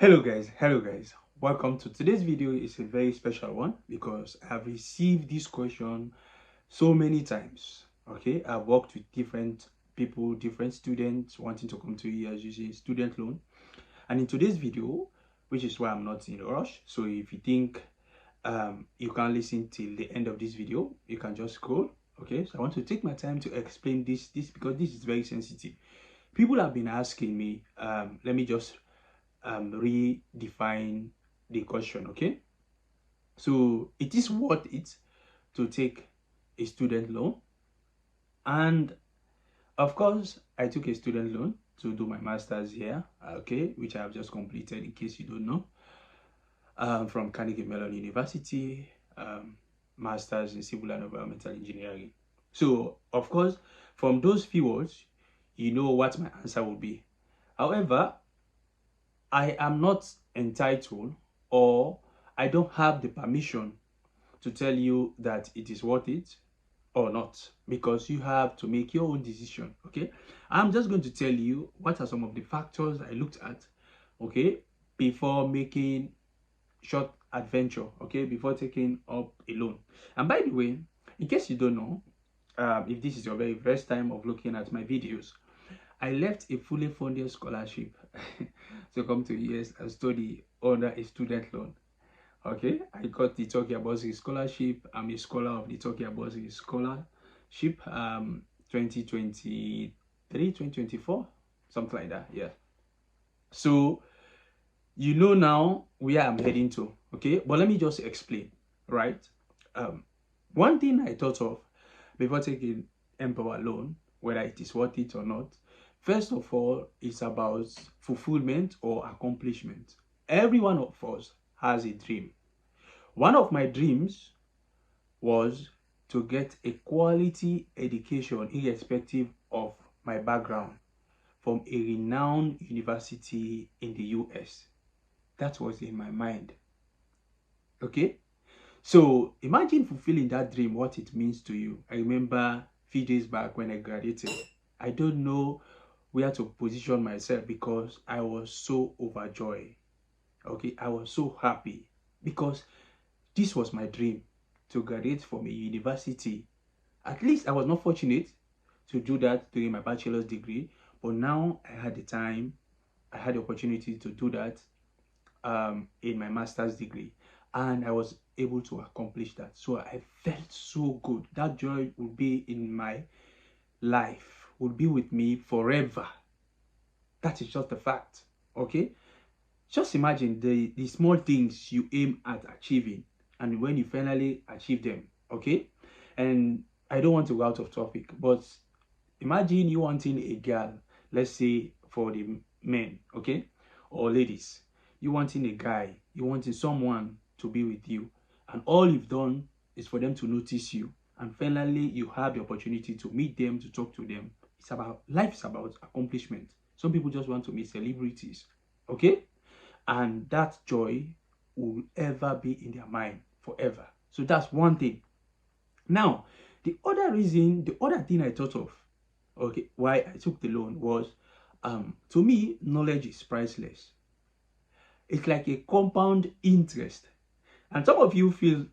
Hello guys, welcome to today's video. Is a very special one because I have received this question so many times. Okay, I've worked with different people, different students wanting to come to ES using student loan, and in today's video, which is why I'm not in a rush, so if you think you can listen till the end of this video, you can just scroll. Okay, so I want to take my time to explain this because this is very sensitive. People have been asking me, let me just redefine the question. Okay, so it is worth it to take a student loan, and of course I took a student loan to do my master's here, okay, which I have just completed, in case you don't know, from Carnegie Mellon University, master's in civil and environmental engineering. So of course, from those few words, you know what my answer will be. However, I am not entitled, or I don't have the permission to tell you that it is worth it or not, because you have to make your own decision. Okay, I'm just going to tell you what are some of the factors I looked at, okay, before making short adventure, okay, before taking up a loan. And by the way, in case you don't know, if this is your very first time of looking at my videos, I left a fully funded scholarship to come to US and study under a student loan. Okay, I got the Turkey Bursary Scholarship. I'm a scholar of the Turkey Bursary Scholarship 2023, 2024, something like that. Yeah. So you know now where I'm heading to. Okay, but let me just explain, right? One thing I thought of before taking MPower Loan, whether it is worth it or not, first of all, it's about fulfillment or accomplishment. Every one of us has a dream. One of my dreams was to get a quality education irrespective of my background from a renowned university in the US. That was in my mind. Okay? So imagine fulfilling that dream, what it means to you. I remember a few days back when I graduated, I don't know where to position myself because I was so overjoyed. Okay, I was so happy because this was my dream, to graduate from a university. At least I was not fortunate to do that during my bachelor's degree, but now I had the time, I had the opportunity to do that in my master's degree, and I was able to accomplish that. So I felt so good. That joy would be in my life, would be with me forever. That is just a fact. Okay, just imagine the small things you aim at achieving, and when you finally achieve them. Okay, and I don't want to go out of topic, but imagine you wanting a girl, let's say for the men, okay, or ladies, you wanting a guy, you wanting someone to be with you, and all you've done is for them to notice you, and finally you have the opportunity to meet them, to talk to them. It's about life, is about accomplishment. Some people just want to meet celebrities, okay, and that joy will ever be in their mind forever. So that's one thing. Now, the other reason, the other thing I thought of, okay, why I took the loan was, to me, knowledge is priceless. It's like a compound interest. And some of you feel,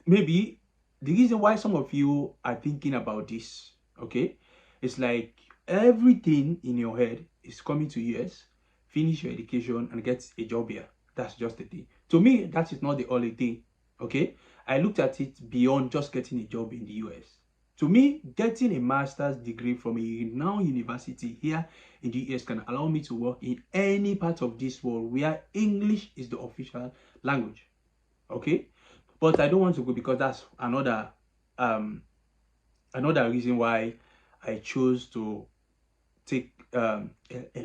maybe the reason why some of you are thinking about this, okay, it's like everything in your head is coming to US, finish your education and get a job here. That's just the thing. To me, that is not the only thing, okay? I looked at it beyond just getting a job in the US. To me, getting a master's degree from a renowned university here in the US can allow me to work in any part of this world where English is the official language, okay? But I don't want to go because that's another reason why I chose to take a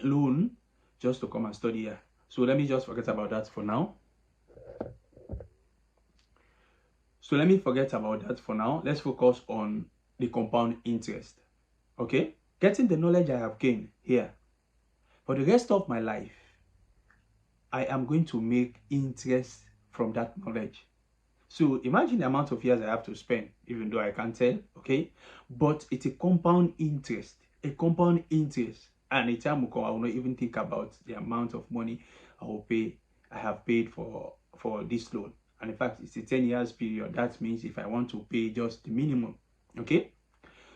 loan just to come and study here. So let me just forget about that for now. Let's focus on the compound interest. Okay? Getting the knowledge I have gained here. For the rest of my life, I am going to make interest from that knowledge. So imagine the amount of years I have to spend, even though I can't tell, okay? But it's a compound interest. A compound interest. And a time will come, I will not even think about the amount of money I have paid for this loan. And in fact, it's a 10 years period. That means if I want to pay just the minimum, okay?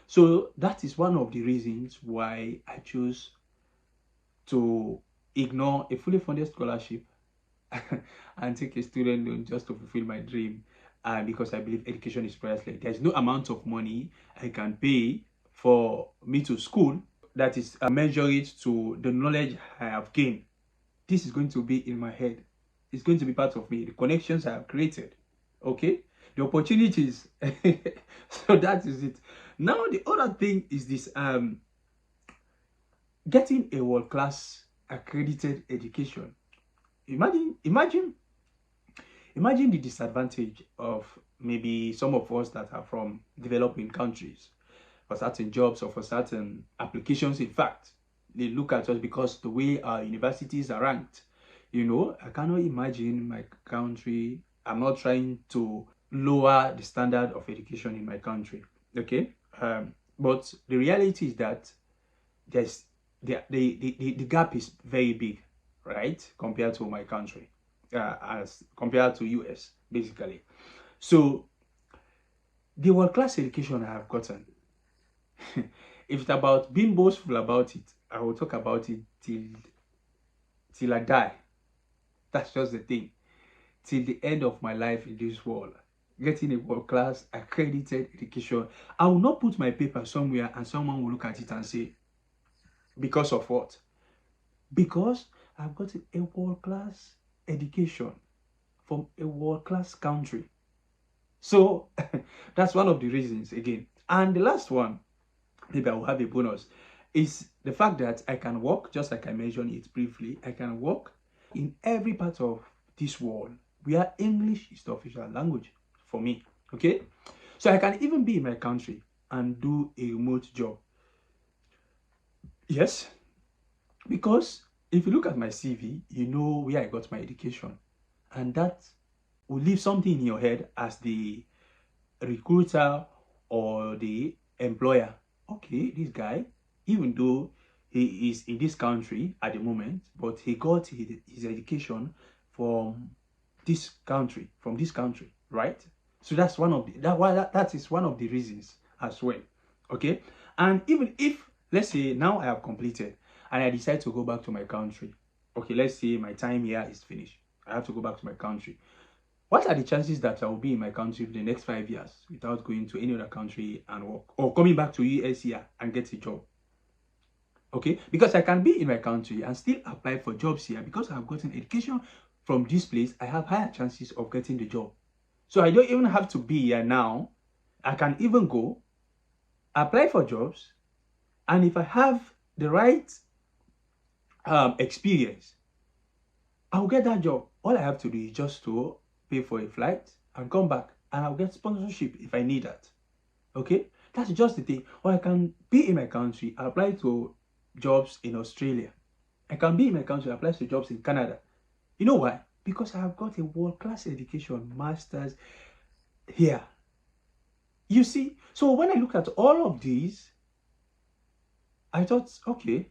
So that is one of the reasons why I chose to ignore a fully funded scholarship and take a student loan just to fulfill my dream. And because I believe education is priceless, there's no amount of money I can pay for me to school that is measure it to the knowledge I have gained. This is going to be in my head. It's going to be part of me. The connections I have created. Okay? The opportunities. So that is it. Now the other thing is this getting a world-class accredited education. Imagine the disadvantage of maybe some of us that are from developing countries for certain jobs or for certain applications. In fact, they look at us because the way our universities are ranked. I cannot imagine my country. I'm not trying to lower the standard of education in my country. Okay, but the reality is that there's the gap is very big, right, compared to my country, as compared to US, basically. So the world-class education I have gotten, if it's about being boastful about it, I will talk about it till I die. That's just the thing. Till the end of my life in this world, getting a world-class accredited education. I will not put my paper somewhere and someone will look at it and say, because of what? Because I've got a world-class education from a world-class country. So that's one of the reasons again. And the last one, maybe I will have a bonus, is the fact that I can work, just like I mentioned it briefly, I can work in every part of this world where English is the official language for me. Okay? So I can even be in my country and do a remote job. Yes, because if you look at my CV, you know where I got my education. And that will leave something in your head as the recruiter or the employer. Okay, this guy, even though he is in this country at the moment, but he got his education from this country, right? So that's one of the, that is one of the reasons as well. Okay, and even if, let's say now I have completed and I decide to go back to my country, okay, let's say my time here is finished, I have to go back to my country. What are the chances that I will be in my country for the next 5 years without going to any other country and work, or coming back to US here and get a job? Okay, because I can be in my country and still apply for jobs here. Because I've gotten education from this place, I have higher chances of getting the job. So I don't even have to be here now. I can even go apply for jobs, and if I have the right experience, I'll get that job. All I have to do is just to pay for a flight and come back, and I'll get sponsorship if I need that. Okay, that's just the thing. Or I can be in my country, apply to jobs in Australia. I can be in my country, apply to jobs in Canada. You know why? Because I have got a world-class education, masters here. You see, so when I look at all of these, I thought, okay,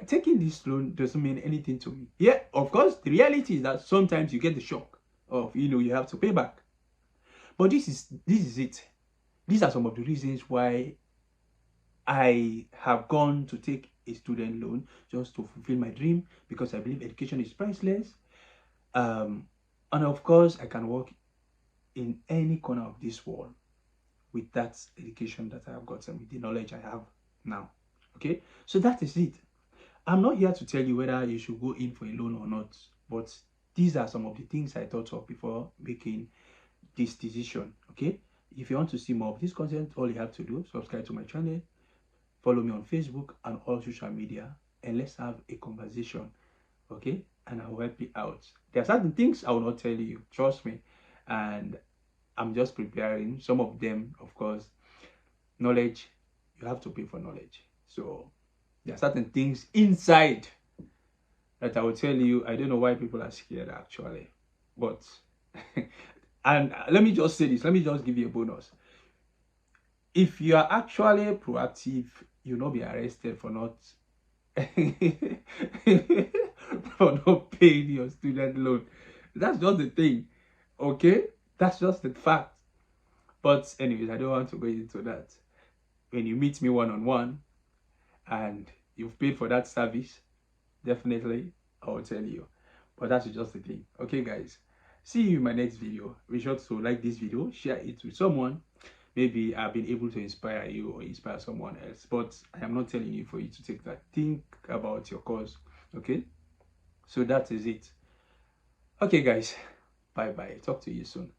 taking this loan doesn't mean anything to me. Yeah, of course, the reality is that sometimes you get the shock of, you have to pay back. But this is it. These are some of the reasons why I have gone to take a student loan, just to fulfill my dream, because I believe education is priceless. And of course, I can work in any corner of this world with that education that I have gotten, with the knowledge I have now. Okay, so that is it. I'm not here to tell you whether you should go in for a loan or not, but these are some of the things I thought of before making this decision. Okay, if you want to see more of this content, all you have to do, subscribe to my channel, follow me on Facebook and all social media, and let's have a conversation. Okay, and I will help you out. There are certain things I will not tell you, trust me, and I'm just preparing. Some of them, of course, knowledge, you have to pay for knowledge. So there are certain things inside that I will tell you. I don't know why people are scared actually, but and let me just say this, let me just give you a bonus. If you are actually proactive, you'll not be arrested for not for not paying your student loan. That's just the thing. Okay? That's just the fact. But anyways, I don't want to go into that. When you meet me one-on-one and you've paid for that service, definitely I will tell you. But that's just the thing. Okay, guys. See you in my next video. Be sure to like this video, share it with someone. Maybe I've been able to inspire you or inspire someone else. But I am not telling you for you to take that. Think about your cause. Okay? So that is it. Okay, guys. Bye-bye. Talk to you soon.